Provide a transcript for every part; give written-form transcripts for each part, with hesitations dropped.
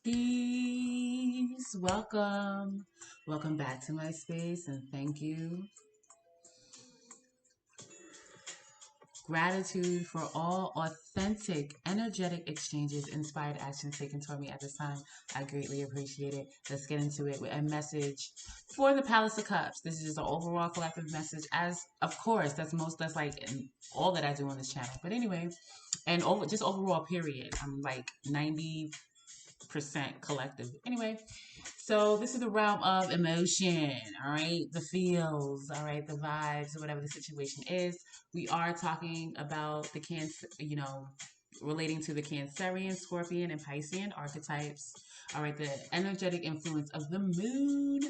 Peace. Welcome. Welcome back to my space and thank you. Gratitude for all authentic, energetic exchanges, inspired actions taken toward me at this time. I greatly appreciate it. Let's get into it with a message for the Palace of Cups. This is just an overall collective message, as of course, that's like all that I do on this channel. But anyway, and just overall period. I'm like 90% collective. Anyway, so this is the realm of emotion, all right? The feels, all right? The vibes, whatever the situation is. We are talking about the Cancer, relating to the Cancerian, Scorpion, and Piscean archetypes. All right, the energetic influence of the moon,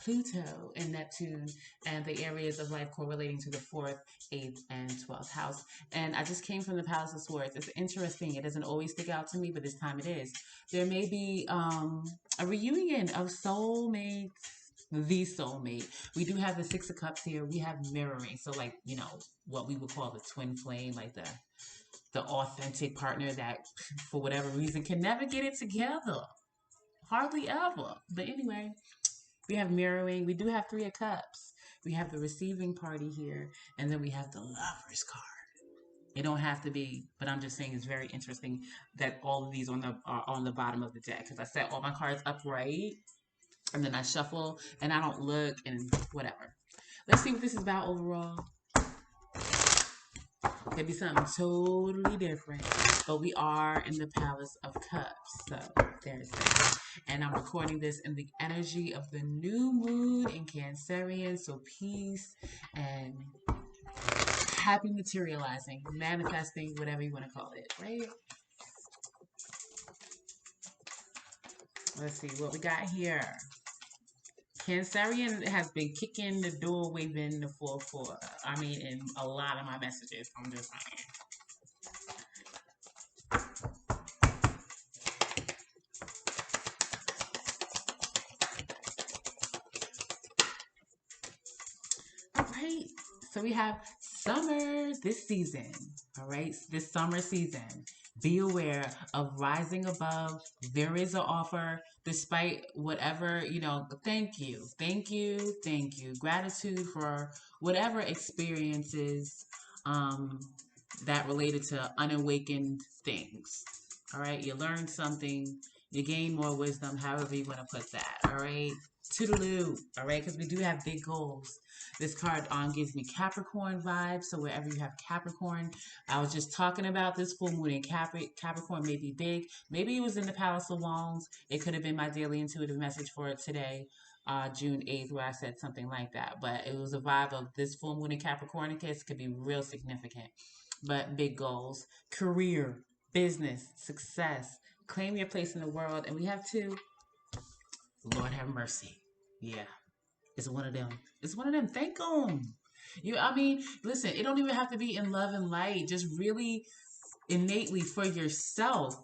Pluto, and Neptune, and the areas of life correlating to the 4th, 8th, and 12th house. And I just came from the Palace of Swords. It's interesting. It doesn't always stick out to me, but this time it is. There may be a reunion of soulmates, the soulmate. We do have the Six of Cups here. We have mirroring. So like, what we would call the twin flame, like the authentic partner that for whatever reason can never get it together. Hardly ever. But anyway, we have mirroring. We do have Three of Cups. We have the receiving party here. And then we have the Lover's card. It don't have to be, but I'm just saying it's very interesting that all of these are on the bottom of the deck because I set all my cards upright and then I shuffle and I don't look and whatever. Let's see what this is about overall. Could be something totally different, but we are in the Palace of Cups, so there's that. And I'm recording this in the energy of the new moon in Cancerian, so peace and happy materializing, manifesting, whatever you want to call it, right? Let's see what we got here. Cancerian has been kicking the door, waving the 4-4. I mean, in a lot of my messages, I'm just saying. All right. So we have summer this season. All right. This summer season. Be aware of rising above. There is an offer despite whatever, thank you. Thank you. Thank you. Gratitude for whatever experiences that related to unawakened things. All right. You learned something. You gain more wisdom, however you want to put that. All right. Toodaloo. All right. Because we do have big goals. This card gives me Capricorn vibes. So wherever you have Capricorn, I was just talking about this full moon in Capricorn may be big. Maybe it was in the Palace of Wands. It could have been my daily intuitive message for today, June 8th, where I said something like that. But it was a vibe of this full moon in Capricorn in case could be real significant. But big goals, career, business, success, claim your place in the world. And we have two. Lord have mercy. Yeah. It's one of them. It's one of them. Thank them. I mean, listen, it don't even have to be in love and light. Just really innately for yourself,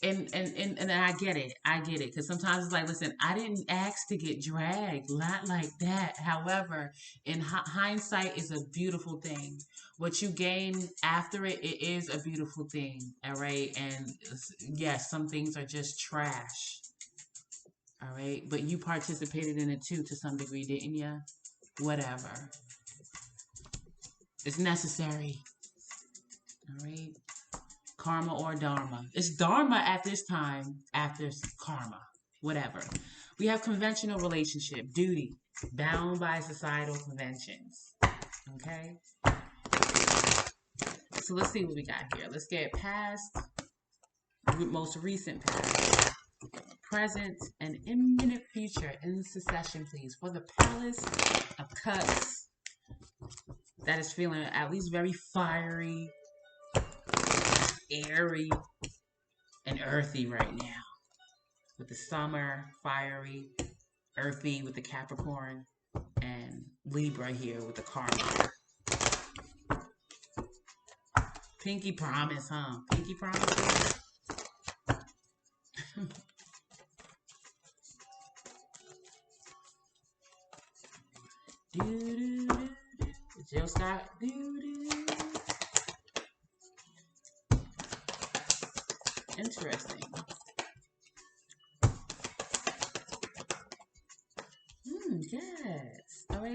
And I get it. I get it. Because sometimes it's like, listen, I didn't ask to get dragged. Not like that. However, in hindsight is a beautiful thing. What you gain after it, it is a beautiful thing. All right. And yes, some things are just trash. All right. But you participated in it too to some degree, didn't you? Whatever. It's necessary. All right. Karma or dharma. It's dharma at this time after karma. Whatever. We have conventional relationship, duty, bound by societal conventions. Okay. So let's see what we got here. Let's get past, most recent past, present, and imminent future in succession, please, for the Palace of Cups that is feeling at least very fiery, airy, and earthy right now. With the summer, fiery, earthy with the Capricorn, and Libra here with the karma. Pinky promise, huh? Pinky promise. Do do do. Jill Scott. Do do. Interesting.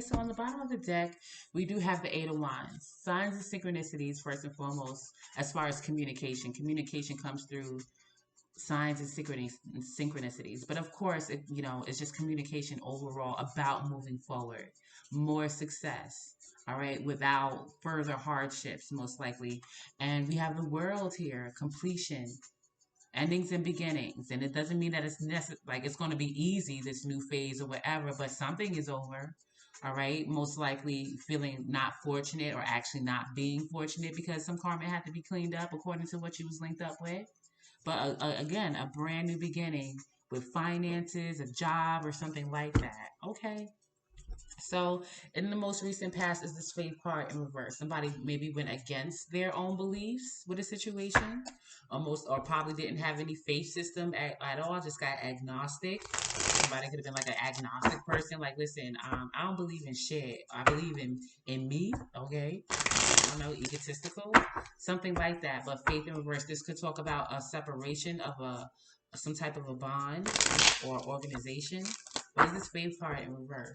right, so on the bottom of the deck, we do have the Eight of Wands. Signs and synchronicities, first and foremost, as far as communication. Communication comes through signs and synchronicities. But of course, it's just communication overall about moving forward, more success. All right, without further hardships, most likely. And we have the world here, completion, endings and beginnings. And it doesn't mean that like it's going to be easy, this new phase or whatever, but something is over. All right, most likely feeling not fortunate or actually not being fortunate because some karma had to be cleaned up according to what you was linked up with. But again, a brand new beginning with finances, a job, or something like that. Okay. So, in the most recent past is this faith card in reverse. Somebody maybe went against their own beliefs with a situation, almost, or probably didn't have any faith system at all, just got agnostic. Somebody could have been like an agnostic person, like, listen, I don't believe in shit. I believe in me, okay? I don't know, egotistical, something like that. But faith in reverse, this could talk about a separation of some type of a bond or organization. What is this faith card in reverse?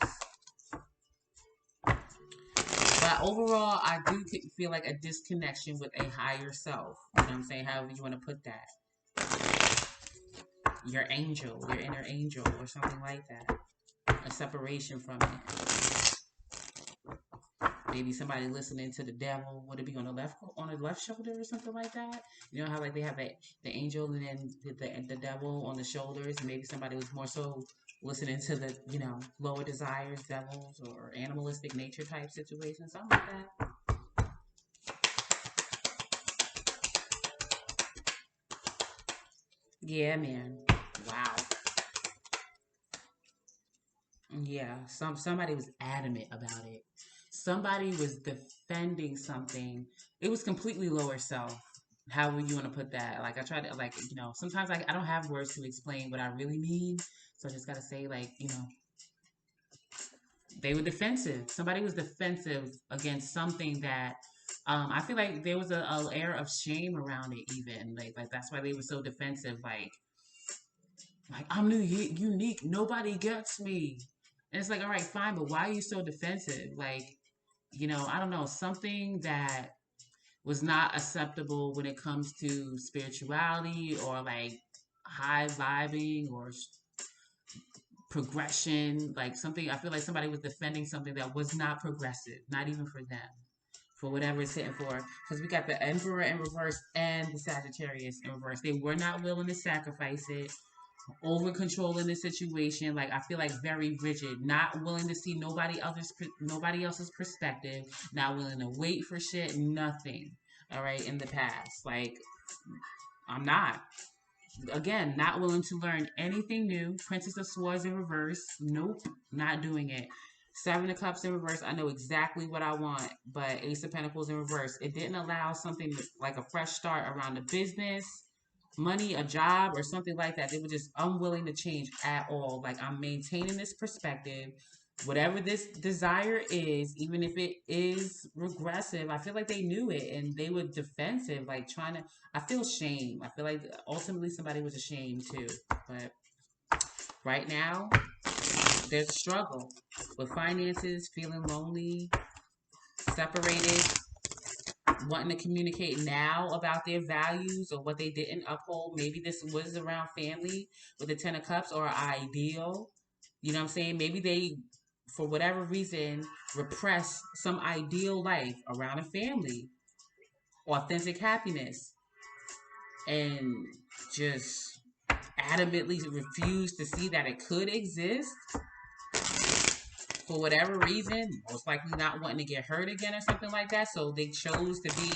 But overall, I do feel like a disconnection with a higher self. You know what I'm saying? However you want to put that. Your angel, your inner angel, or something like that. A separation from it. Maybe somebody listening to the devil. Would it be on the left shoulder or something like that? You know how like they have the angel and then the devil on the shoulders. And maybe somebody was more so listening to the lower desires, devils, or animalistic nature type situations, something like that. Yeah, man. Wow. Yeah, somebody was adamant about it. Somebody was defending something. It was completely lower self. How would you want to put that? Like I try to sometimes I don't have words to explain what I really mean. So I just gotta say they were defensive. Somebody was defensive against something that I feel like there was a air of shame around it even. Like that's why they were so defensive. Like I'm new, unique. Nobody gets me. And it's like, all right, fine, but why are you so defensive? Like, I don't know, something that was not acceptable when it comes to spirituality or like high vibing or progression. Like something, I feel like somebody was defending something that was not progressive, not even for them. For whatever it's hitting for, because we got the Emperor in reverse and the Sagittarius in reverse. They were not willing to sacrifice it, over controlling the situation. Like I feel like very rigid, not willing to see nobody else's perspective, not willing to wait for shit, nothing. All right, in the past, like I'm not. Again, not willing to learn anything new. Princess of Swords in reverse. Nope, not doing it. Seven of Cups in reverse. I know exactly what I want, but Ace of Pentacles in reverse. It didn't allow something like a fresh start around the business, money, a job, or something like that. They were just unwilling to change at all. Like I'm maintaining this perspective. Whatever this desire is, even if it is regressive, I feel like they knew it and they were defensive, like trying to. I feel shame. I feel like ultimately somebody was ashamed too. But right now, there's a struggle with finances, feeling lonely, separated, wanting to communicate now about their values or what they didn't uphold. Maybe this was around family with the Ten of Cups or ideal. You know what I'm saying? Maybe they, for whatever reason, repress some ideal life around a family, authentic happiness, and just adamantly refuse to see that it could exist for whatever reason, most likely not wanting to get hurt again or something like that. So they chose to be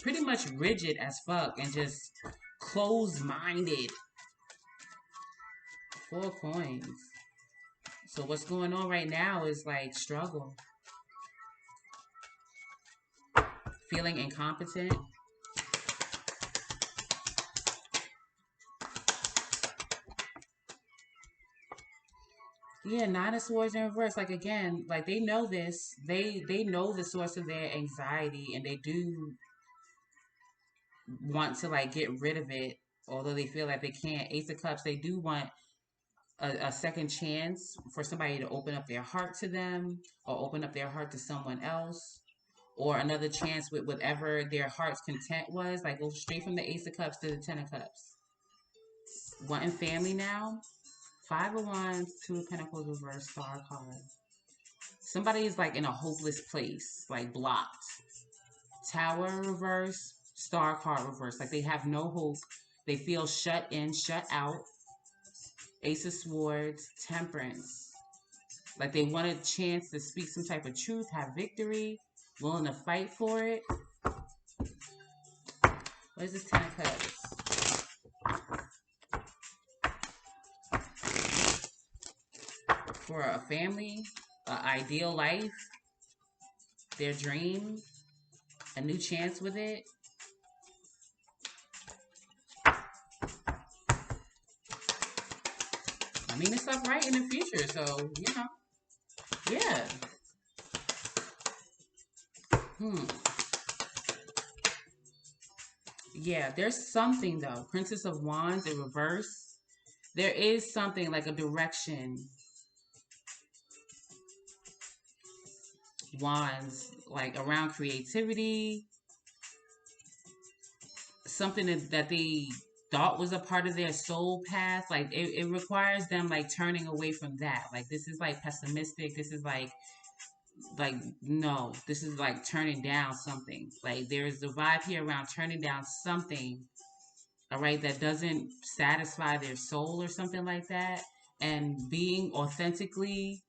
pretty much rigid as fuck and just closed minded. Four coins. So what's going on right now is like struggle, feeling incompetent. Yeah, Nine of Swords in reverse. Like again, like they know this. They know the source of their anxiety, and they do want to like get rid of it. Although they feel like they can't. Ace of Cups. They do want a second chance for somebody to open up their heart to them or open up their heart to someone else, or another chance with whatever their heart's content was. Like, go straight from the Ace of Cups to the Ten of Cups. Wanting family now. Five of Wands, Two of Pentacles reverse, Star card. Somebody is like in a hopeless place, like blocked. Tower reverse, Star card reverse. Like they have no hope. They feel shut in, shut out. Ace of Swords, Temperance. Like they want a chance to speak some type of truth, have victory, willing to fight for it. What is this Ten of Cups? For a family, an ideal life, their dream, a new chance with it. I mean, it's upright in the future, so, you know. Yeah. Yeah, there's something, though. Princess of Wands in reverse. There is something like a direction. Wands, like around creativity. Something that they thought was a part of their soul path. Like, it requires them, like, turning away from that. Like, this is, like, pessimistic. This is, like, no, this is like turning down something. Like there's the vibe here around turning down something, all right, that doesn't satisfy their soul or something like that, and being authentically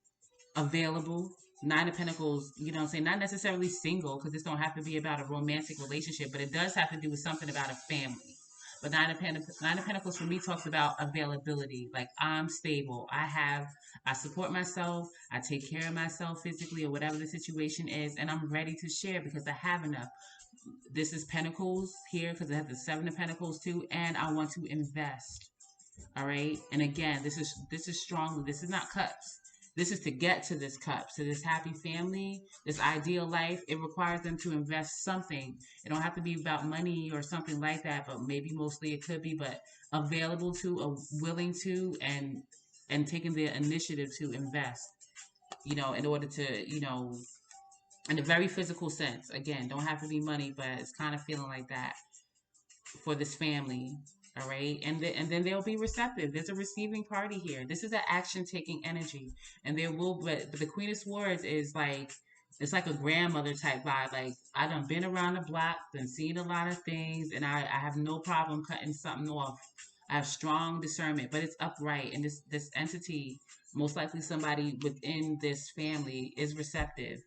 available. Nine of Pentacles, you know what I'm saying? Not necessarily single, because this don't have to be about a romantic relationship, but it does have to do with something about a family. But Nine of Pentacles for me talks about availability. Like, I'm stable. I support myself. I take care of myself physically or whatever the situation is. And I'm ready to share because I have enough. This is Pentacles here because it has the Seven of Pentacles too. And I want to invest. All right. And again, this is strong. This is not cups. This is to get to this cup, to this happy family, this ideal life. It requires them to invest something. It don't have to be about money or something like that, but maybe mostly it could be, but available to, willing to, and taking the initiative to invest, you know, in order to, you know, in a very physical sense. Again, don't have to be money, but it's kind of feeling like that for this family. All right. And then they'll be receptive. There's a receiving party here. This is an action taking energy. And there will, but the Queen of Swords is like, it's like a grandmother type vibe. Like, I done been around the block, done seen a lot of things, and I have no problem cutting something off. I have strong discernment, but it's upright. And this entity, most likely somebody within this family, is receptive,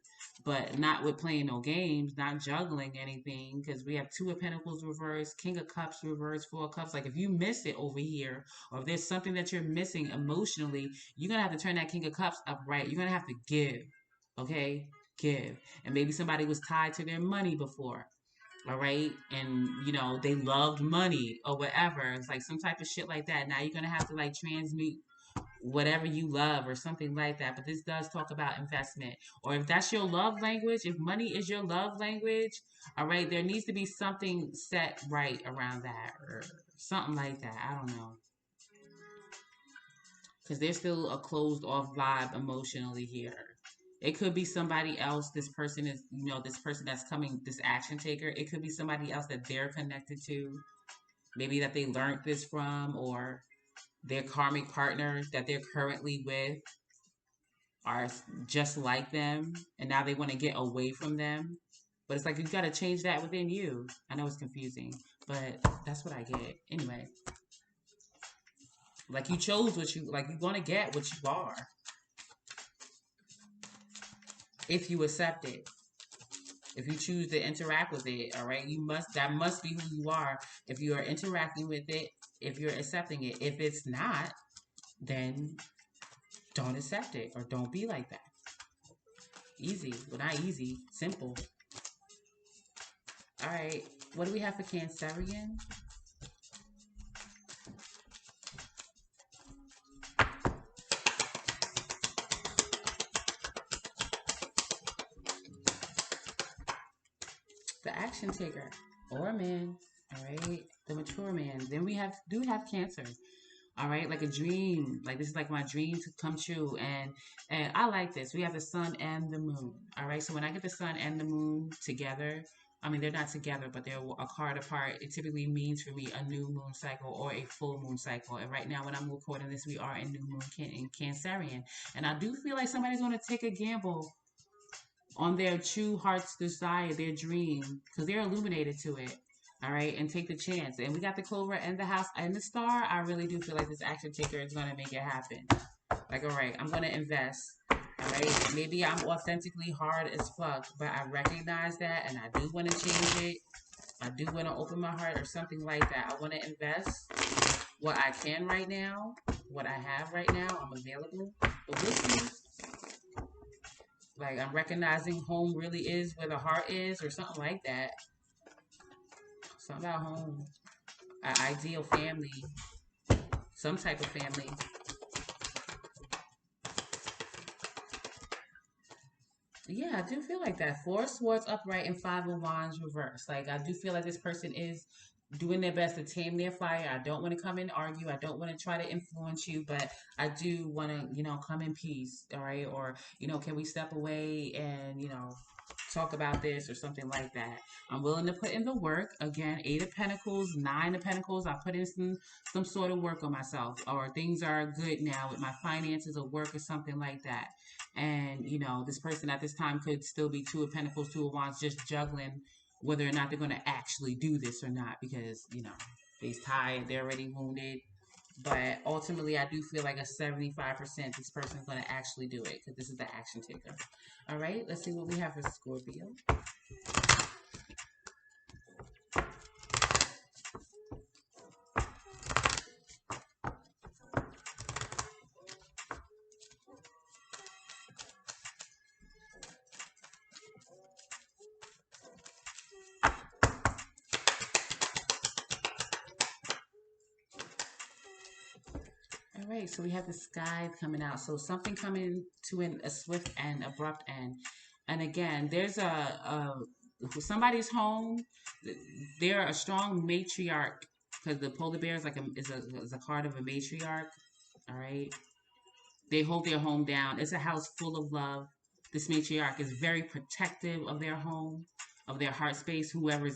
but not with playing no games, not juggling anything, because we have Two of Pentacles reversed, King of Cups reversed, Four of Cups. Like, if you miss it over here, or if there's something that you're missing emotionally, you're going to have to turn that King of Cups upright. You're going to have to give, okay? Give. And maybe somebody was tied to their money before, all right? And, you know, they loved money or whatever. It's like some type of shit like that. Now you're going to have to, like, transmute whatever you love or something like that. But this does talk about investment. Or if that's your love language, if money is your love language, all right, there needs to be something set right around that or something like that. I don't know. Because there's still a closed off vibe emotionally here. It could be somebody else. This person is, you know, this person that's coming, this action taker. It could be somebody else that they're connected to. Maybe that they learned this from, or their karmic partner that they're currently with are just like them, and now they want to get away from them. But it's like, you got to change that within you. I know it's confusing, but that's what I get. Anyway, like, you chose what you, like, you're going to get what you are if you accept it. If you choose to interact with it, all right, that must be who you are. If you are interacting with it, if you're accepting it. If it's not, then don't accept it or don't be like that. Easy. Well, not easy. Simple. All right. What do we have for Cancerian? The action taker or man. All right. The mature man. Then we do have Cancer. All right, like a dream. Like this is like my dream to come true, and I like this. We have the sun and the moon. All right, so when I get the sun and the moon together, I mean they're not together, but they're a card apart. It typically means for me a new moon cycle or a full moon cycle. And right now, when I'm recording this, we are in new moon in Cancerian, and I do feel like somebody's going to take a gamble on their true heart's desire, their dream, because they're illuminated to it. All right, and take the chance. And we got the clover and the house and the star. I really do feel like this action taker is going to make it happen. Like, all right, I'm going to invest. All right, maybe I'm authentically hard as fuck, but I recognize that and I do want to change it. I do want to open my heart or something like that. I want to invest what I can right now, what I have right now. I'm available. But we'll see. Like, I'm recognizing home really is where the heart is or something like that. Something about home. An ideal family. Some type of family. Yeah, I do feel like that. Four of Swords upright and Five of Wands reversed. Like, I do feel like this person is doing their best to tame their fire. I don't want to come and argue. I don't want to try to influence you, but I do want to, come in peace. All right. Or, can we step away and, talk about this or something like that. I'm willing to put in the work. Again, Eight of Pentacles, Nine of Pentacles. I put in some sort of work on myself, or things are good now with my finances or work or something like that. And this person at this time could still be Two of Pentacles, Two of Wands, just juggling whether or not they're going to actually do this or not, because they're tired, they're already wounded. But ultimately, I do feel like a 75% this person is going to actually do it, because this is the action taker. All right, let's see what we have for Scorpio. All right, so we have the sky coming out. So something coming to a swift end, abrupt end. And again, there's a somebody's home. They're a strong matriarch, because the polar bear is like is a card of a matriarch. All right, they hold their home down. It's a house full of love. This matriarch is very protective of their home, of their heart space. Whoever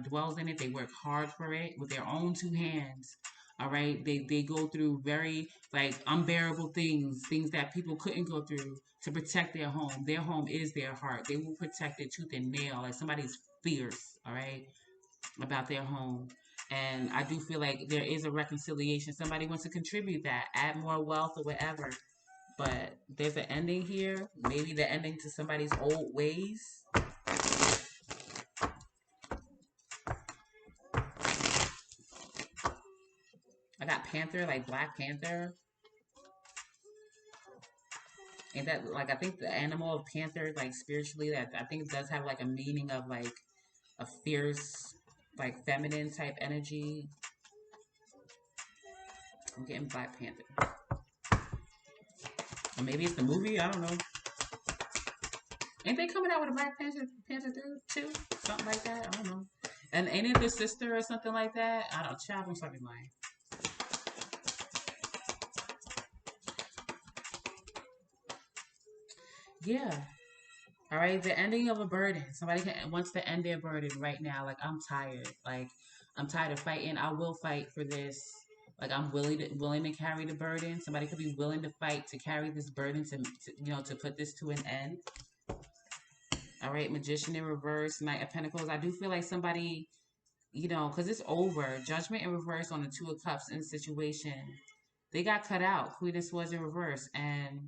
dwells in it, they work hard for it with their own two hands. All right, they go through very like unbearable things that people couldn't go through to protect their home. Their home is their heart. They will protect it tooth and nail. Like somebody's fierce. All right, about their home. And I do feel like there is a reconciliation. Somebody wants to contribute that, add more wealth or whatever. But there's an ending here. Maybe the ending to somebody's old ways. I got Panther, like Black Panther. And that, like, I think the animal of Panther, like, spiritually, that I think it does have, like, a meaning of, like, a fierce, like, feminine type energy. I'm getting Black Panther. Or maybe it's the movie. I don't know. Ain't they coming out with a Black Panther too? Something like that. I don't know. And ain't it the sister or something like that? I don't. Child, I'm fucking lying. Yeah. All right. The ending of a burden. Somebody wants to end their burden right now. Like, I'm tired. Like, I'm tired of fighting. I will fight for this. Like, I'm willing to carry the burden. Somebody could be willing to fight to carry this burden to put this to an end. All right. Magician in reverse. Knight of Pentacles. I do feel like somebody, because it's over. Judgment in reverse on the Two of Cups in the situation. They got cut out. Queen of Swords in reverse. And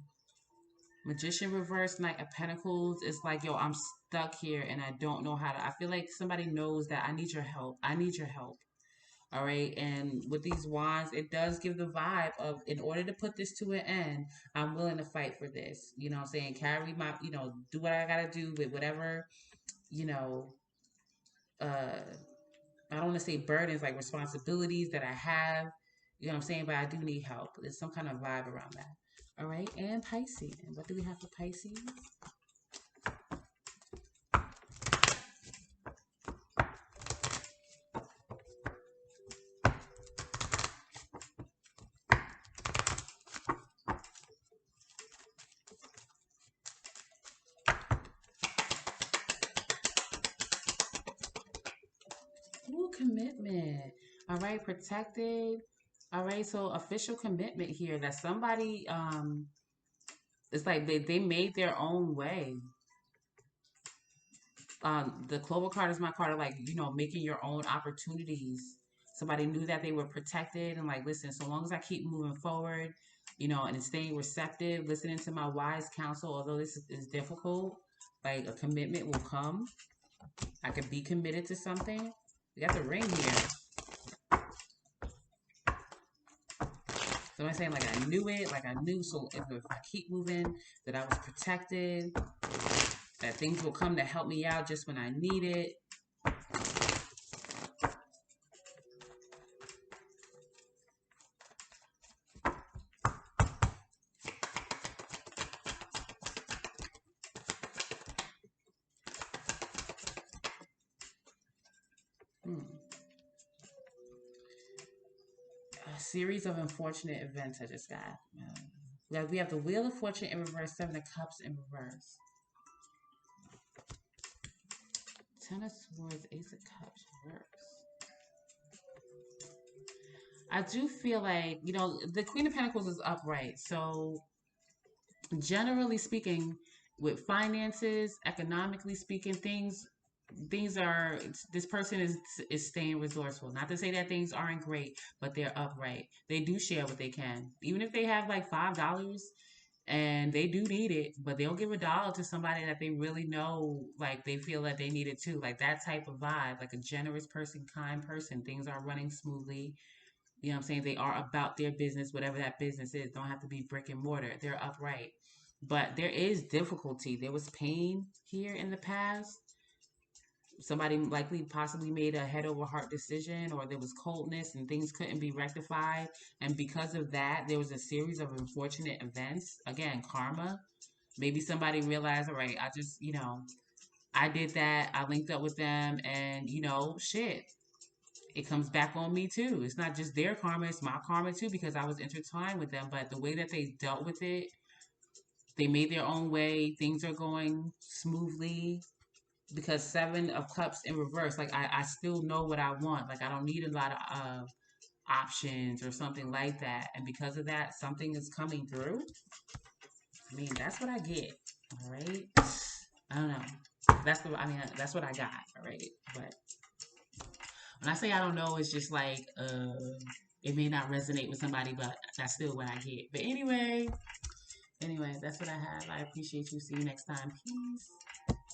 Magician reverse, Knight of Pentacles. It's like, yo, I'm stuck here and I don't know how to. I feel like somebody knows that I need your help. I need your help. All right. And with these wands, it does give the vibe of, in order to put this to an end, I'm willing to fight for this. You know what I'm saying? Carry my, do what I got to do with whatever, you know, I don't want to say burdens, like responsibilities that I have. You know what I'm saying? But I do need help. There's some kind of vibe around that. All right. And Pisces. And what do we have for Pisces? right, protected. All right, so official commitment here that somebody it's like they made their own way. The Clover card is my card of like, making your own opportunities. Somebody knew that they were protected and like, listen, so long as I keep moving forward, and staying receptive, listening to my wise counsel, although this is difficult, like a commitment will come. I could be committed to something. We got the ring here. So I'm saying like I knew it, like I knew. So if I keep moving, that I was protected, that things will come to help me out just when I need it. A series of unfortunate events I just got. We have the Wheel of Fortune in reverse, Seven of Cups in reverse. Ten of Swords, Ace of Cups, reverse. I do feel like, the Queen of Pentacles is upright. So, generally speaking, with finances, economically speaking, things are, this person is staying resourceful. Not to say that things aren't great, but they're upright. They do share what they can. Even if they have like $5 and they do need it, but they'll give $1 to somebody that they really know, like they feel that they need it too. Like that type of vibe, like a generous person, kind person. Things are running smoothly. You know what I'm saying? They are about their business, whatever that business is. Don't have to be brick and mortar. They're upright. But there is difficulty. There was pain here in the past. Somebody likely possibly made a head over heart decision, or there was coldness and things couldn't be rectified. And because of that, there was a series of unfortunate events. Again, karma. Maybe somebody realized, all right, I just, I did that. I linked up with them and, shit, it comes back on me too. It's not just their karma, it's my karma too, because I was intertwined with them. But the way that they dealt with it, they made their own way. Things are going smoothly because Seven of Cups in reverse, like I still know what I want. Like I don't need a lot of options or something like that. And because of that, something is coming through. I mean, that's what I get. All right. I don't know. That's what I got. All right. But when I say I don't know, it's just like it may not resonate with somebody, but that's still what I get. But anyway, that's what I have. I appreciate you. See you next time. Peace.